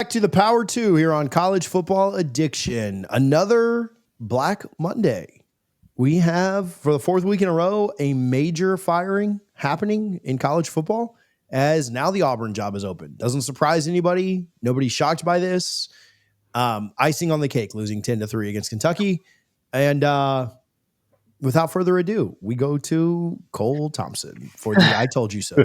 Back to the Power 2 here on College Football Addiction. Another Black Monday. We have, for the fourth week in a row, a major firing happening in college football as now the Auburn job is open. Doesn't surprise anybody. Nobody's shocked by this. Icing on the cake, losing 10-3 against Kentucky. And without further ado, we go to Cole Thompson for the I Told You So.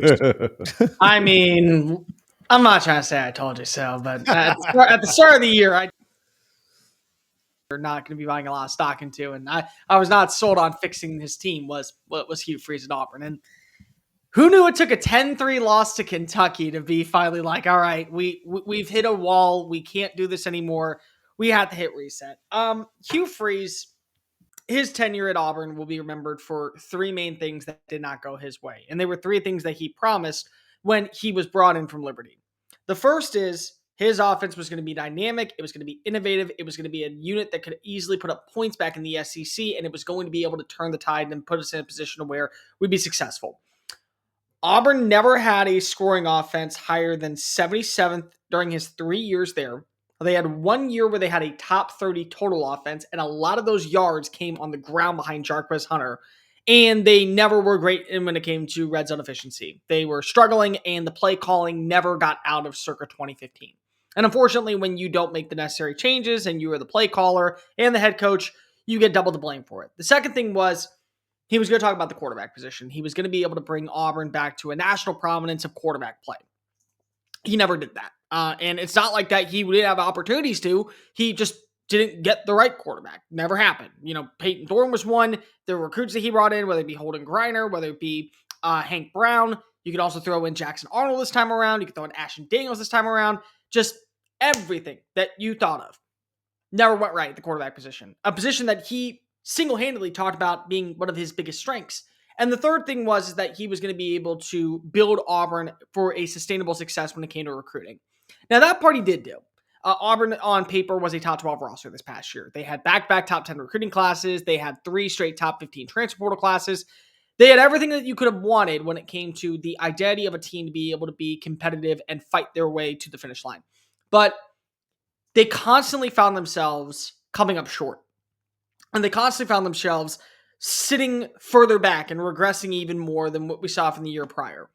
I mean, I'm not trying to say I told you so, but at the start of the year, we're not going to be buying a lot of stock into, and I was not sold on fixing his team was Hugh Freeze at Auburn. And who knew it took a 10-3 loss to Kentucky to be finally like, all right, we've hit a wall. We can't do this anymore. We have to hit reset. Hugh Freeze, his tenure at Auburn will be remembered for three main things that did not go his way. And they were three things that he promised when he was brought in from Liberty. The first is his offense was going to be dynamic. It was going to be innovative. It was going to be a unit that could easily put up points back in the SEC, and it was going to be able to turn the tide and put us in a position where we'd be successful. Auburn never had a scoring offense higher than 77th during his 3 years there. They had 1 year where they had a top 30 total offense, and a lot of those yards came on the ground behind Jarquez Hunter. And they never were great when it came to red zone efficiency. They were struggling, and the play calling never got out of circa 2015. And unfortunately, when you don't make the necessary changes and you are the play caller and the head coach, you get double the blame for it. The second thing was he was going to talk about the quarterback position. He was going to be able to bring Auburn back to a national prominence of quarterback play. He never did that. And it's not like that he didn't have opportunities to. He just didn't get the right quarterback. Never happened. You know, Peyton Thorne was one. The recruits that he brought in, whether it be Holden Griner, whether it be Hank Brown. You could also throw in Jackson Arnold this time around. You could throw in Ashton Daniels this time around. Just everything that you thought of never went right at the quarterback position. A position that he single-handedly talked about being one of his biggest strengths. And the third thing was that he was going to be able to build Auburn for a sustainable success when it came to recruiting. Now, that part he did do. Auburn on paper was a top 12 roster this past year. They had back-to-back top 10 recruiting classes. They had 3 straight top 15 transfer portal classes. They had everything that you could have wanted when it came to the identity of a team to be able to be competitive and fight their way to the finish line. But they constantly found themselves coming up short. And they constantly found themselves sitting further back and regressing even more than what we saw from the year prior.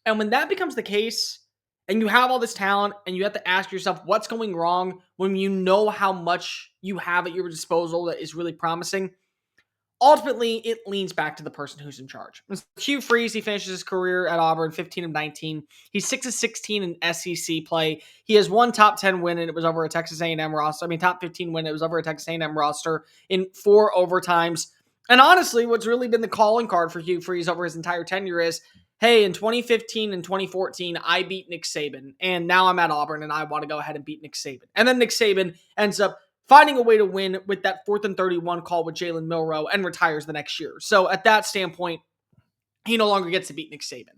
And when that becomes the case, and you have all this talent, and you have to ask yourself what's going wrong when you know how much you have at your disposal that is really promising, ultimately it leans back to the person who's in charge. Hugh Freeze, he finishes his career at Auburn 15 of 19. He's 6-16 in SEC play. He has one top 10 win, and it was over a Texas A&M roster. Top 15 win, it was over a Texas A&M roster in 4 overtimes. And honestly, what's really been the calling card for Hugh Freeze over his entire tenure is, hey, in 2015 and 2014, I beat Nick Saban, and now I'm at Auburn, and I want to go ahead and beat Nick Saban. And then Nick Saban ends up finding a way to win with that 4th and 31 call with Jalen Milroe and retires the next year. So at that standpoint, he no longer gets to beat Nick Saban.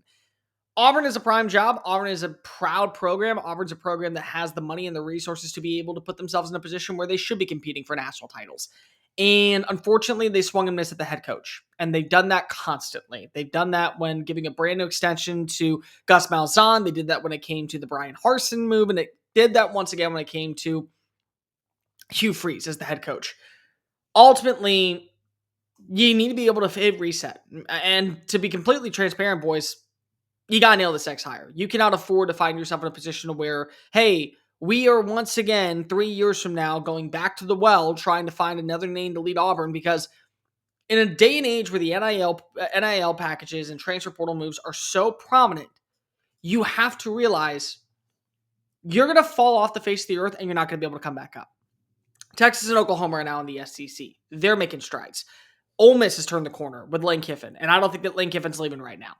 Auburn is a prime job. Auburn is a proud program. Auburn's a program that has the money and the resources to be able to put themselves in a position where they should be competing for national titles. And unfortunately, they swung and missed at the head coach. And they've done that constantly. They've done that when giving a brand new extension to Gus Malzahn. They did that when it came to the Brian Harsin move. And it did that once again when it came to Hugh Freeze as the head coach. Ultimately, you need to be able to hit reset. And to be completely transparent, boys, you got to nail this X hire. You cannot afford to find yourself in a position where, hey, we are once again 3 years from now going back to the well trying to find another name to lead Auburn, because in a day and age where the NIL packages and transfer portal moves are so prominent, you have to realize you're going to fall off the face of the earth and you're not going to be able to come back up. Texas and Oklahoma are now in the SEC. They're making strides. Ole Miss has turned the corner with Lane Kiffin, and I don't think that Lane Kiffin's leaving right now.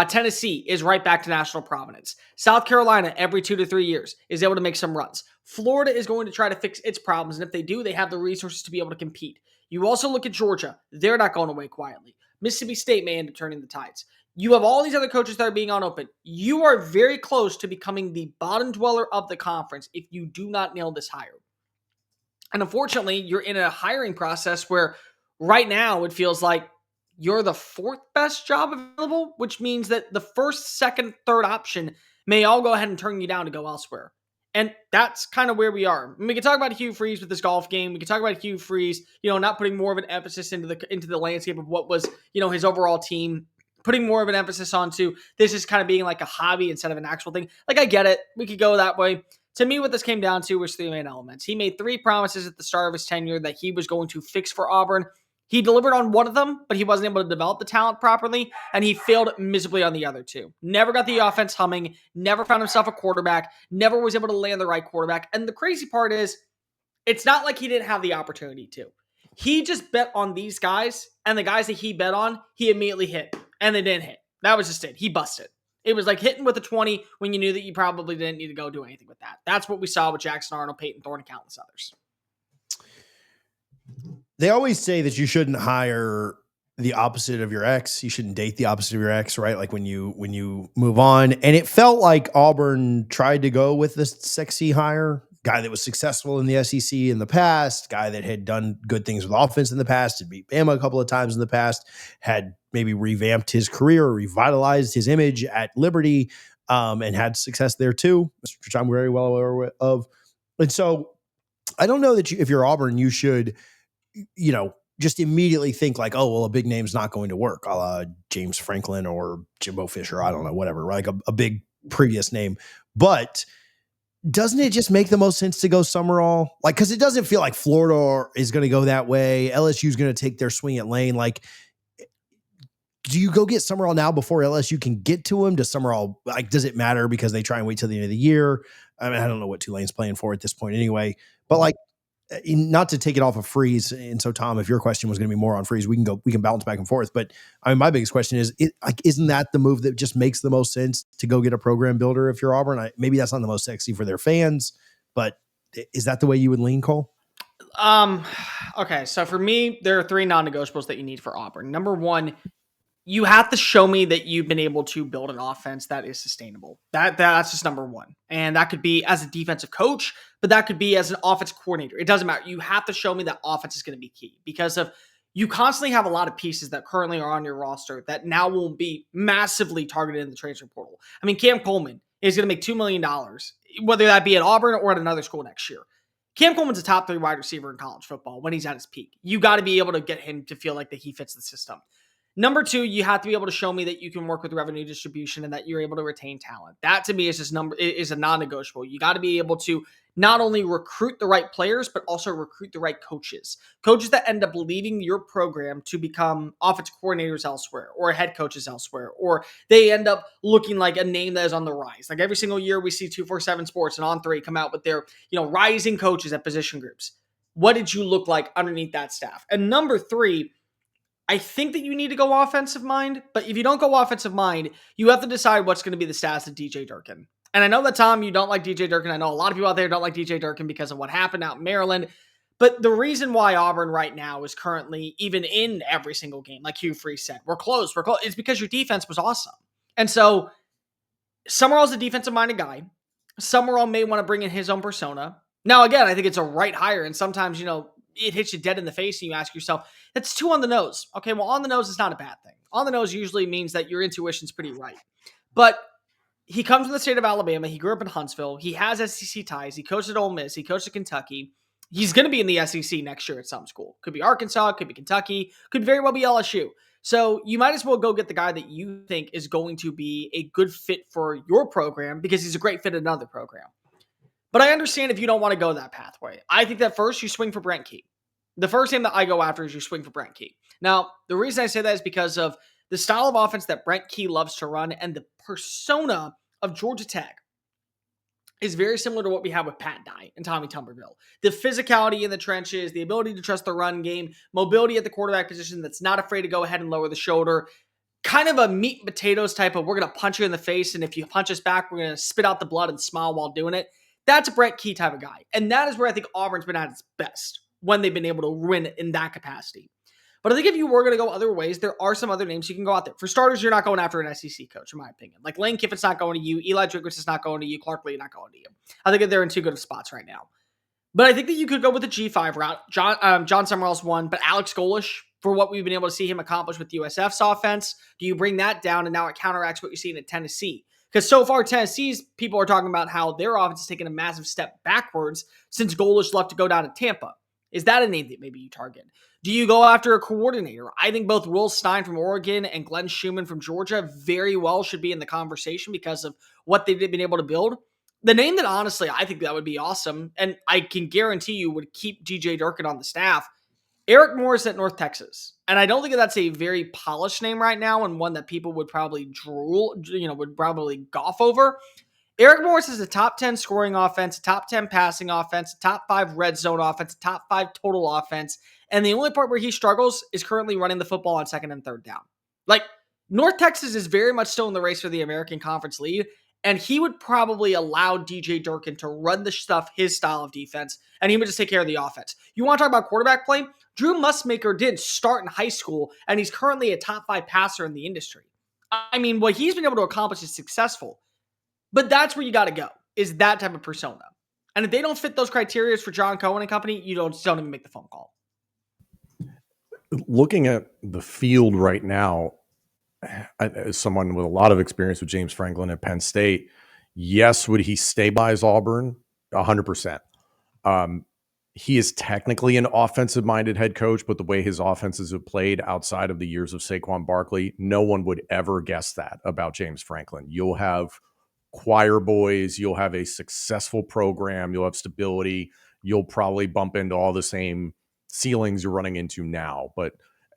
Tennessee is right back to national prominence. South Carolina, every 2 to 3 years, is able to make some runs. Florida is going to try to fix its problems, and if they do, they have the resources to be able to compete. You also look at Georgia. They're not going away quietly. Mississippi State may end up turning the tides. You have all these other coaches that are being on open. You are very close to becoming the bottom dweller of the conference if you do not nail this hire. And unfortunately, you're in a hiring process where right now it feels like you're the 4th best job available, which means that the 1st, 2nd, 3rd option may all go ahead and turn you down to go elsewhere. And that's kind of where we are. We can talk about Hugh Freeze with this golf game. We can talk about Hugh Freeze, not putting more of an emphasis into the landscape of what was, his overall team, putting more of an emphasis onto this is kind of being like a hobby instead of an actual thing. Like, I get it. We could go that way. To me, what this came down to was three main elements. He made three promises at the start of his tenure that he was going to fix for Auburn. He delivered on one of them, but he wasn't able to develop the talent properly, and he failed miserably on the other two. Never got the offense humming, never found himself a quarterback, never was able to land the right quarterback. And the crazy part is, it's not like he didn't have the opportunity to. He just bet on these guys, and the guys that he bet on, he immediately hit, and they didn't hit. That was just it. He busted. It was like hitting with a 20 when you knew that you probably didn't need to go do anything with that. That's what we saw with Jackson Arnold, Peyton Thorne, and countless others. They always say that you shouldn't hire the opposite of your ex. You shouldn't date the opposite of your ex, right? Like when you move on. And it felt like Auburn tried to go with this sexy hire, guy that was successful in the SEC in the past, guy that had done good things with offense in the past, had beat Bama a couple of times in the past, had maybe revamped his career, revitalized his image at Liberty, and had success there too, which I'm very well aware of. And so I don't know that if you're Auburn, you should just immediately think like, oh, well, a big name's not going to work, a la James Franklin or Jimbo Fisher. I don't know, whatever, like a big previous name. But doesn't it just make the most sense to go Summerall? Like, because it doesn't feel like Florida is going to go that way. LSU's going to take their swing at Lane. Like, do you go get Summerall now before LSU can get to him? Does Summerall, like, does it matter because they try and wait till the end of the year? I mean, I don't know what Tulane's playing for at this point anyway, but like, not to take it off of Freeze. And so, Tom, if your question was going to be more on Freeze, we can bounce back and forth. But I mean, my biggest question is, isn't that the move that just makes the most sense to go get a program builder if you're Auburn? Maybe that's not the most sexy for their fans, but is that the way you would lean, Cole? Okay. So for me, there are three non-negotiables that you need for Auburn. Number one, you have to show me that you've been able to build an offense that is sustainable. That's just number one. And that could be as a defensive coach, but that could be as an offense coordinator. It doesn't matter. You have to show me that offense is going to be key because you constantly have a lot of pieces that currently are on your roster that now will be massively targeted in the transfer portal. I mean, Cam Coleman is going to make $2 million, whether that be at Auburn or at another school next year. Cam Coleman's a top 3 wide receiver in college football when he's at his peak. You got to be able to get him to feel like that he fits the system. Number two, you have to be able to show me that you can work with revenue distribution and that you're able to retain talent. That to me is a non-negotiable. You got to be able to not only recruit the right players, but also recruit the right coaches. Coaches that end up leaving your program to become offensive coordinators elsewhere or head coaches elsewhere, or they end up looking like a name that is on the rise. Like every single year we see 247 Sports and On3 come out with their, rising coaches at position groups. What did you look like underneath that staff? And number three, I think that you need to go offensive mind, but if you don't go offensive mind, you have to decide what's going to be the status of DJ Durkin. And I know that, Tom, you don't like DJ Durkin. I know a lot of people out there don't like DJ Durkin because of what happened out in Maryland. But the reason why Auburn right now is currently even in every single game, like Hugh Freeze said, we're close, is because your defense was awesome. And so Summerall's a defensive-minded guy. Summerall may want to bring in his own persona. Now, again, I think it's a right hire, and sometimes, it hits you dead in the face and you ask yourself, that's too on the nose. Okay, well, on the nose is not a bad thing. On the nose usually means that your intuition's pretty right. But he comes from the state of Alabama. He grew up in Huntsville. He has SEC ties. He coached at Ole Miss. He coached at Kentucky. He's going to be in the SEC next year at some school. Could be Arkansas, could be Kentucky, could very well be LSU. So you might as well go get the guy that you think is going to be a good fit for your program because he's a great fit in another program. But I understand if you don't want to go that pathway. I think that first you swing for Brent Key. The first name that I go after is you swing for Brent Key. Now, the reason I say that is because of the style of offense that Brent Key loves to run and the persona of Georgia Tech is very similar to what we have with Pat Dye and Tommy Tuberville. The physicality in the trenches, the ability to trust the run game, mobility at the quarterback position that's not afraid to go ahead and lower the shoulder, kind of a meat and potatoes type of we're going to punch you in the face, and if you punch us back, we're going to spit out the blood and smile while doing it. That's a Brent Key type of guy. And that is where I think Auburn's been at its best when they've been able to win in that capacity. But I think if you were going to go other ways, there are some other names you can go out there. For starters, you're not going after an SEC coach, in my opinion. Like Lane Kiffin's not going to you. Eli Drinkwitz is not going to you. Clark Lee not going to you. I think that they're in too good of spots right now. But I think that you could go with the G5 route. John Summerall's one, but Alex Golish, for what we've been able to see him accomplish with USF's offense, do you bring that down and now it counteracts what you're seeing at Tennessee? Because so far, Tennessee's people are talking about how their offense has taken a massive step backwards since Golish left to go down to Tampa. Is that a name that maybe you target? Do you go after a coordinator? I think both Will Stein from Oregon and Glenn Schumann from Georgia very well should be in the conversation because of what they've been able to build. The name that honestly I think that would be awesome, and I can guarantee you would keep DJ Durkin on the staff, Eric Morris at North Texas. And I don't think that's a very polished name right now and one that people would probably would probably golf over. Eric Morris is a top 10 scoring offense, a top 10 passing offense, a top 5 red zone offense, a top 5 total offense. And the only part where he struggles is currently running the football on second and third down. Like, North Texas is very much still in the race for the American Conference lead, and he would probably allow DJ Durkin to run the stuff, his style of defense, and he would just take care of the offense. You want to talk about quarterback play? Drew Musmaker did start in high school, and he's currently a top 5 passer in the industry. I mean, what he's been able to accomplish is successful. But that's where you got to go, is that type of persona. And if they don't fit those criteria for John Cohen and company, you don't even make the phone call. Looking at the field right now, as someone with a lot of experience with James Franklin at Penn State, yes, would he stabilize Auburn? 100%. He is technically an offensive-minded head coach, but the way his offenses have played outside of the years of Saquon Barkley, no one would ever guess that about James Franklin. You'll have choir boys, you'll have a successful program, you'll have stability, you'll probably bump into all the same ceilings you're running into now.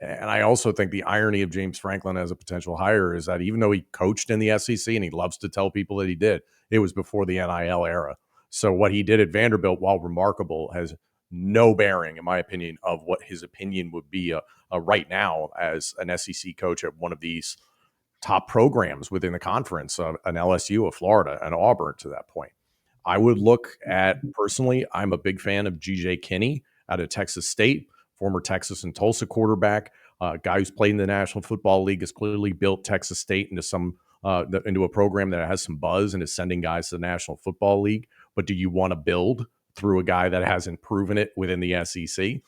And I also think the irony of James Franklin as a potential hire is that even though he coached in the SEC and he loves to tell people that he did, it was before the NIL era. So what he did at Vanderbilt, while remarkable, has no bearing, in my opinion, of what his opinion would be right now as an SEC coach at one of these top programs within the conference, an LSU, a Florida, an Auburn to that point. I would look at, personally, I'm a big fan of G.J. Kinney out of Texas State, former Texas and Tulsa quarterback, guy who's played in the National Football League, has clearly built Texas State into a program that has some buzz and is sending guys to the National Football League. But do you want to build through a guy that hasn't proven it within the SEC?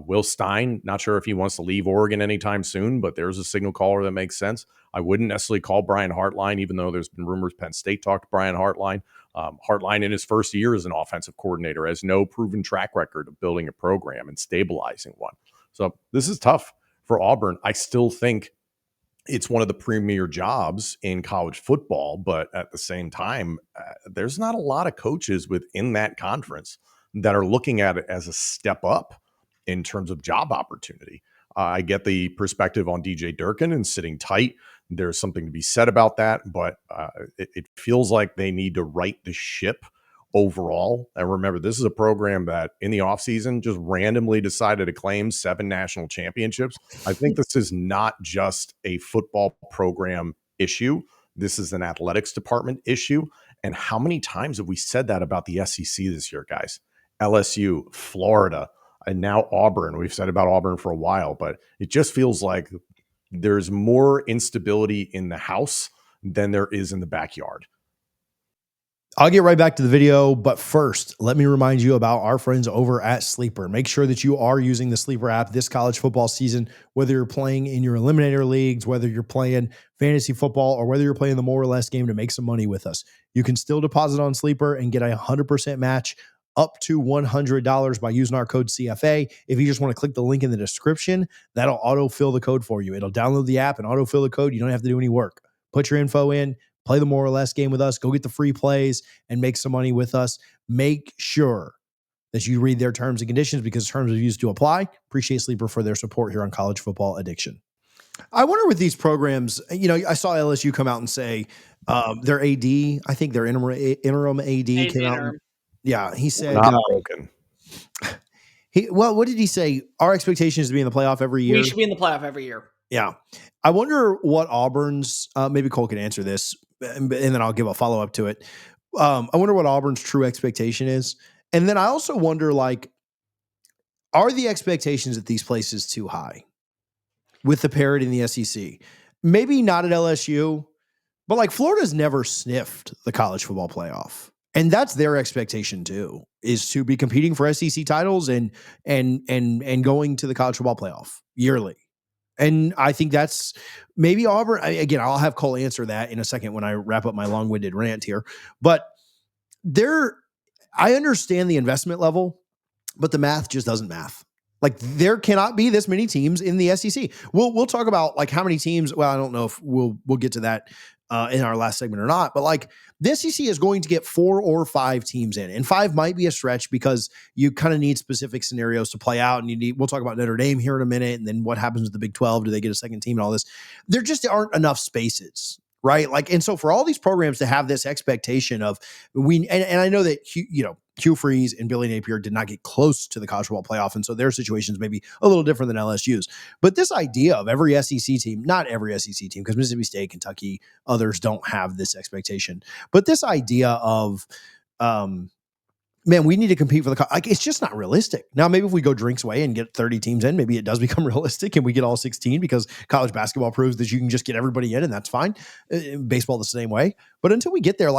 Will Stein, not sure if he wants to leave Oregon anytime soon, but there's a signal caller that makes sense. I wouldn't necessarily call Brian Hartline, even though there's been rumors Penn State talked to Brian Hartline. Hartline in his first year as an offensive coordinator has no proven track record of building a program and stabilizing one. So this is tough for Auburn. I still think it's one of the premier jobs in college football, but at the same time, there's not a lot of coaches within that conference that are looking at it as a step up in terms of job opportunity. I get the perspective on DJ Durkin and sitting tight. There's something to be said about that, but it feels like they need to right the ship overall. And remember, this is a program that in the offseason just randomly decided to claim 7 national championships. I think this is not just a football program issue. This is an athletics department issue. And how many times have we said that about the SEC this year, guys? LSU, Florida, and now Auburn. We've said about Auburn for a while, but it just feels like there's more instability in the house than there is in the backyard. I'll get right back to the video, but first, let me remind you about our friends over at Sleeper. Make sure that you are using the Sleeper app this college football season, whether you're playing in your eliminator leagues, whether you're playing fantasy football, or whether you're playing the more or less game to make some money with us. You can still deposit on Sleeper and get a 100% match up to $100 by using our code CFA. If you just want to click the link in the description, that'll autofill the code for you. It'll download the app and autofill the code. You don't have to do any work. Put your info in, play the more or less game with us, go get the free plays and make some money with us. Make sure that you read their terms and conditions because terms of use do apply. Appreciate Sleeper for their support here on College Football Addiction. I wonder with these programs, I saw LSU come out and say their AD, I think their interim AD came out. Yeah, he said not broken. What did he say? Our expectation is to be in the playoff every year. We should be in the playoff every year. Yeah. I wonder what Auburn's, maybe Cole can answer this, and then I'll give a follow-up to it. I wonder what Auburn's true expectation is. And then I also wonder, are the expectations at these places too high with the parity in the SEC? Maybe not at LSU, but Florida's never sniffed the college football playoff. And that's their expectation too, is to be competing for SEC titles and going to the college football playoff yearly. And I think that's maybe Auburn. Again, I'll have Cole answer that in a second when I wrap up my long-winded rant here. But I understand the investment level, but the math just doesn't math. Like there cannot be this many teams in the SEC. We'll talk about like how many teams. Well, I don't know if we'll get to that in our last segment or not. But like the SEC is going to get 4 or 5 teams in, and 5 might be a stretch because you kind of need specific scenarios to play out. And we'll talk about Notre Dame here in a minute, and then what happens with the Big 12? Do they get a second team and all this? There just aren't enough spaces. Right. Like, and so for all these programs to have this expectation of and I know that, Hugh Freeze and Billy Napier did not get close to the college football playoff. And so their situations may be a little different than LSU's. But this idea of every SEC team, not every SEC team, because Mississippi State, Kentucky, others don't have this expectation. But this idea of, man, we need to compete for the it's just not realistic. Now, maybe if we go drinks way and get 30 teams in, maybe it does become realistic and we get all 16 because college basketball proves that you can just get everybody in and that's fine. Baseball the same way. But until we get there,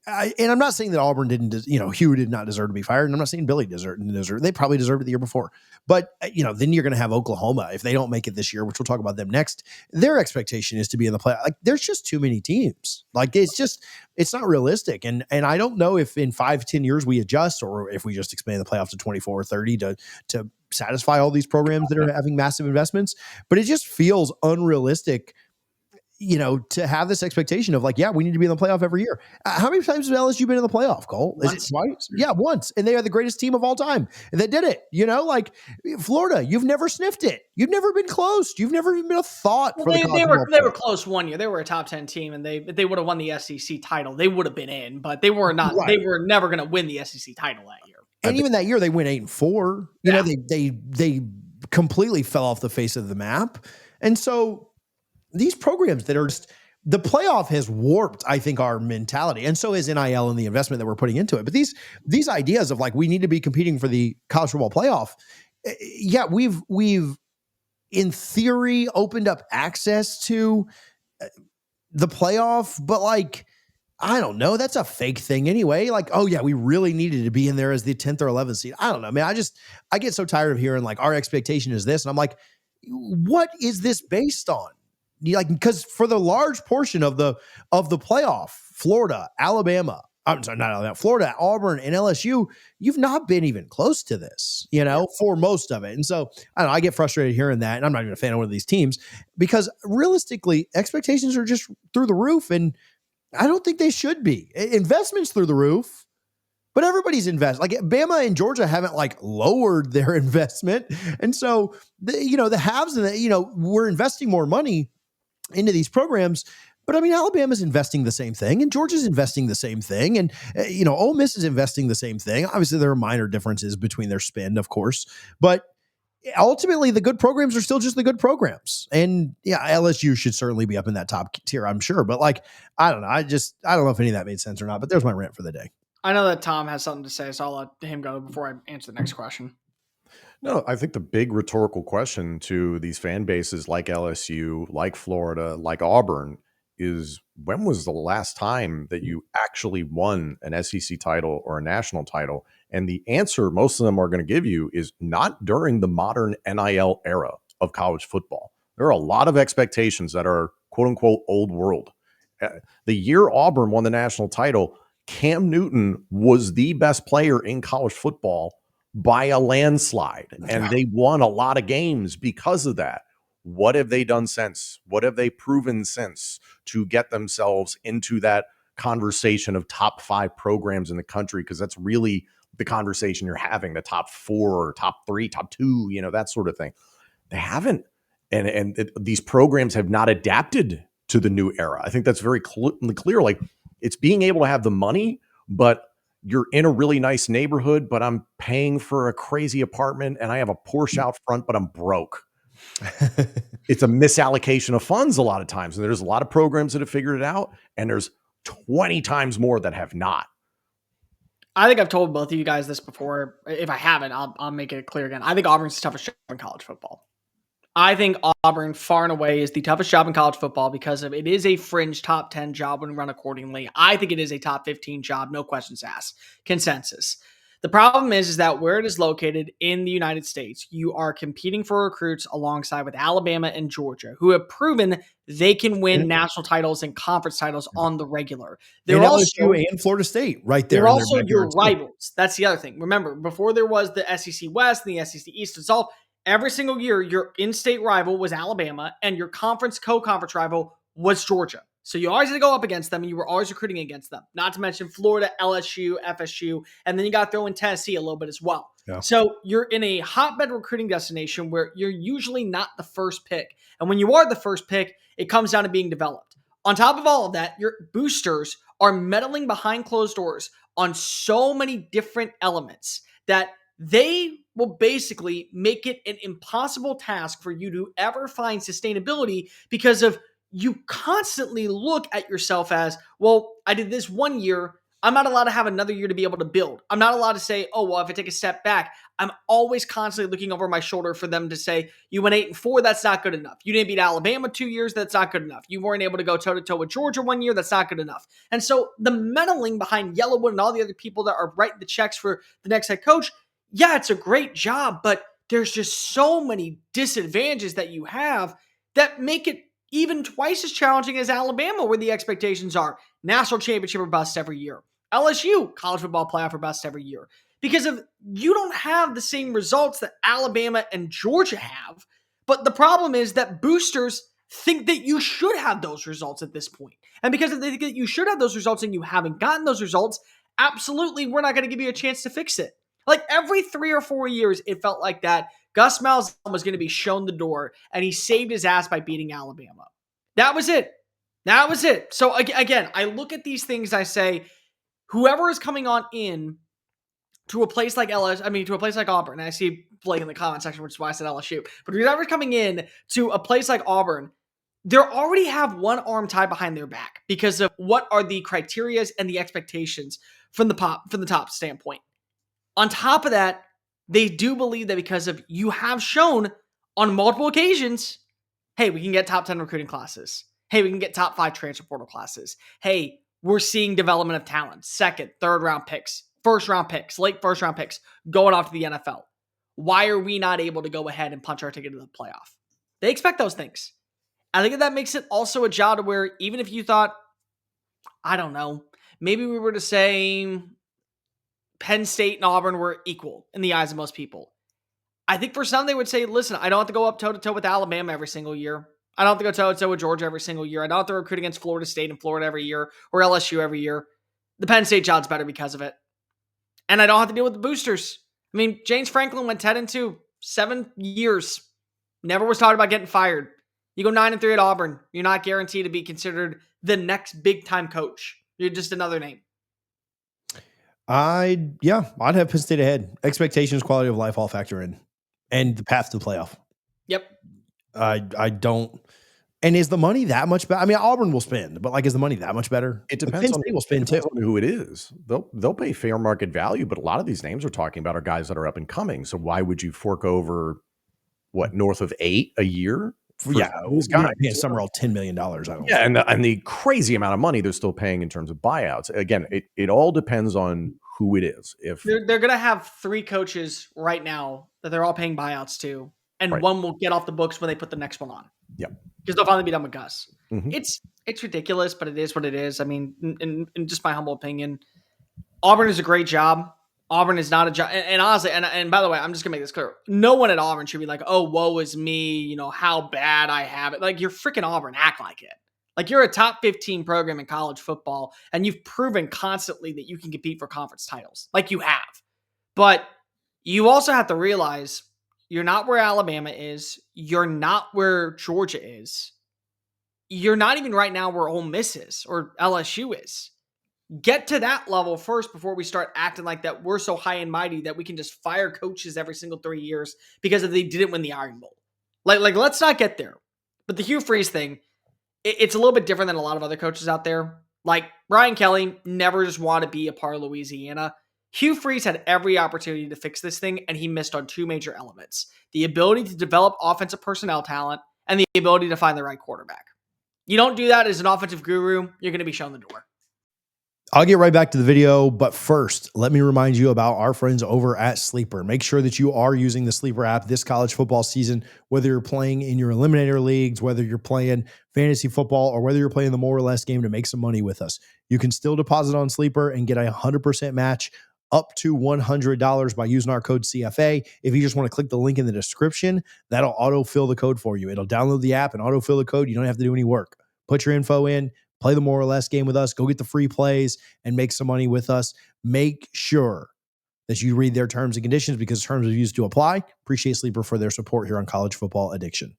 and I'm not saying that Auburn Hugh did not deserve to be fired. And I'm not saying Billy deserved. They probably deserved it the year before. But, then you're going to have Oklahoma. If they don't make it this year, which we'll talk about them next, their expectation is to be in the playoff. Like, there's just too many teams. Like, it's not realistic. And I don't know if in 5-10 years we adjust or if we just expand the playoff to 24 or 30 to satisfy all these programs that are having massive investments. But it just feels unrealistic to have this expectation of like, yeah, we need to be in the playoff every year. How many times has LSU been in the playoff, Cole? Is it twice? Yeah, once. And they are the greatest team of all time. And they did it. Like Florida, you've never sniffed it. You've never been close. You've never even been a thought for the college they were close one year. They were a top 10 team, and they would have won the SEC title. They would have been in, but they were not. Right. They were never going to win the SEC title that year. And even that year, they went 8-4. They completely fell off the face of the map. And so these programs that are just, the playoff has warped, I think, our mentality. And so is NIL and the investment that we're putting into it. But these ideas of like, we need to be competing for the college football playoff. Yeah, we've in theory opened up access to the playoff, but like, I don't know. That's a fake thing anyway. Like, oh yeah, we really needed to be in there as the 10th or 11th seed. I don't know, man. I get so tired of hearing like our expectation is this. And I'm like, what is this based on? Because for the large portion of the playoff, Florida, Alabama, I'm sorry, not Alabama, Florida, Auburn, and LSU, you've not been even close to this, for most of it. And so I don't know, I get frustrated hearing that. And I'm not even a fan of one of these teams because realistically, expectations are just through the roof. And I don't think they should be. Investments through the roof. But everybody's invested. Like Bama and Georgia haven't like lowered their investment. And so, the haves and we're investing more money into these programs. But I mean, Alabama's investing the same thing and Georgia's investing the same thing. And, Ole Miss is investing the same thing. Obviously, there are minor differences between their spend, of course. But ultimately, the good programs are still just the good programs. And yeah, LSU should certainly be up in that top tier, I'm sure. But like, I don't know. I don't know if any of that made sense or not. But there's my rant for the day. I know that Tom has something to say, so I'll let him go before I answer the next question. No, I think the big rhetorical question to these fan bases like LSU, like Florida, like Auburn is when was the last time that you actually won an SEC title or a national title? And the answer most of them are going to give you is not during the modern NIL era of college football. There are a lot of expectations that are quote unquote old world. The year Auburn won the national title, Cam Newton was the best player in college football by a landslide, and they won a lot of games because of that. What have they done since? What have they proven since to get themselves into that conversation of top 5 programs in the country? Because that's really the conversation you're having, the top 4, top 3, top 2, that sort of thing. They haven't. And these programs have not adapted to the new era. I think that's very clear. Like, it's being able to have the money, but you're in a really nice neighborhood, but I'm paying for a crazy apartment and I have a Porsche out front, but I'm broke. It's a misallocation of funds a lot of times. And there's a lot of programs that have figured it out. And there's 20 times more that have not. I think I've told both of you guys this before. If I haven't, I'll make it clear again. I think Auburn's the toughest job in college football. I think Auburn far and away is the toughest job in college football because it is a fringe top 10 job when run accordingly. I think it is a top 15 job, no questions asked. Consensus. The problem is that where it is located in the United States, you are competing for recruits alongside with Alabama and Georgia, who have proven they can win And- national titles and conference titles on the regular. And They're also LSU and Florida State right there they're in their also your backyard, too. rivals. That's the other thing. Remember, before there was the SEC West and the SEC East, it's all every single year your in-state rival was Alabama and your co-conference rival was Georgia. So you always had to go up against them and you were always recruiting against them. Not to mention Florida, LSU, FSU, and then you got to throw in Tennessee a little bit as well. Yeah. So you're in a hotbed recruiting destination where you're usually not the first pick. And when you are the first pick, it comes down to being developed. On top of all of that, your boosters are meddling behind closed doors on so many different elements that they will basically make it an impossible task for you to ever find sustainability because of you constantly look at yourself as, well, I did this 1 year. I'm not allowed to have another year to be able to build. I'm not allowed to say, oh, well, if I take a step back, I'm always constantly looking over my shoulder for them to say, you went 8-4, that's not good enough. You didn't beat Alabama 2 years, that's not good enough. You weren't able to go toe-to-toe with Georgia 1 year, that's not good enough. And so the meddling behind Yellowwood and all the other people that are writing the checks for the next head coach, yeah, it's a great job, but there's just so many disadvantages that you have that make it even twice as challenging as Alabama, where the expectations are national championship or bust every year. LSU, college football playoff or bust every year. Because of you don't have the same results that Alabama and Georgia have. But the problem is that boosters think that you should have those results at this point. And because they think that you should have those results and you haven't gotten those results, absolutely, we're not going to give you a chance to fix it. Like every 3 or 4 years, it felt like that Gus Malzahn was going to be shown the door, and he saved his ass by beating Alabama. That was it. That was it. So again, I look at these things, I say, whoever is coming on in to a place like to a place like Auburn, and I see Blake in the comment section, which is why I said LSU, but whoever's coming in to a place like Auburn, they already have one arm tied behind their back because of what are the criterias and the expectations from the top standpoint. On top of that, they do believe that because of you have shown on multiple occasions, hey, we can get top 10 recruiting classes. Hey, we can get top 5 transfer portal classes. Hey, we're seeing development of talent, second, third round picks, first round picks, late first round picks going off to the NFL. Why are we not able to go ahead and punch our ticket to the playoff? They expect those things. I think that makes it also a job to where even if you thought, I don't know, maybe we were to say Penn State and Auburn were equal in the eyes of most people. I think for some they would say, listen, I don't have to go up toe-to-toe with Alabama every single year. I don't have to go toe-to-toe with Georgia every single year. I don't have to recruit against Florida State and Florida every year or LSU every year. The Penn State job's better because of it. And I don't have to deal with the boosters. I mean, James Franklin went 10-2, 7 years. Never was talking about getting fired. You go 9-3 at Auburn. You're not guaranteed to be considered the next big-time coach. You're just another name. I'd have Penn State ahead. Expectations, quality of life all factor in. And the path to the playoff. Yep. I don't. And is the money that much better? I mean, Auburn will spend, but is the money that much better? It Penn depends on State will spend too. who it is. They'll pay fair market value, but a lot of these names we're talking about are guys that are up and coming. So why would you fork over north of $8 a year? Yeah, these guys guys paying somewhere all $10 million. I don't. Yeah, and the crazy amount of money they're still paying in terms of buyouts. Again, it all depends on who it is. If they're going to have 3 coaches right now that they're all paying buyouts to, and one will get off the books when they put the next one on. Yeah, because they'll finally be done with Gus. Mm-hmm. It's ridiculous, but it is what it is. I mean, in just my humble opinion, Auburn is a great job. Auburn is not a job, and honestly, and by the way, I'm just gonna make this clear: no one at Auburn should be like, "Oh, woe is me," how bad I have it. Like, you're freaking Auburn, act like it. Like, you're a top 15 program in college football, and you've proven constantly that you can compete for conference titles, like you have. But you also have to realize you're not where Alabama is. You're not where Georgia is. You're not even right now where Ole Miss is or LSU is. Get to that level first before we start acting like that we're so high and mighty that we can just fire coaches every single 3 years because they didn't win the Iron Bowl. Like let's not get there. But the Hugh Freeze thing, it's a little bit different than a lot of other coaches out there. Like Brian Kelly never just wanted to be a part of Louisiana. Hugh Freeze had every opportunity to fix this thing, and he missed on 2 major elements: the ability to develop offensive personnel talent and the ability to find the right quarterback. You don't do that as an offensive guru, you're going to be shown the door. I'll get right back to the video, but first, let me remind you about our friends over at Sleeper. Make sure that you are using the Sleeper app this college football season, whether you're playing in your eliminator leagues, whether you're playing fantasy football, or whether you're playing the more or less game to make some money with us. You can still deposit on Sleeper and get a 100% match up to $100 by using our code CFA. If you just want to click the link in the description, that'll autofill the code for you. It'll download the app and autofill the code. You don't have to do any work. Put your info in, play the more or less game with us, go get the free plays and make some money with us. Make sure that you read their terms and conditions because terms of use do apply. Appreciate Sleeper for their support here on College Football Addiction.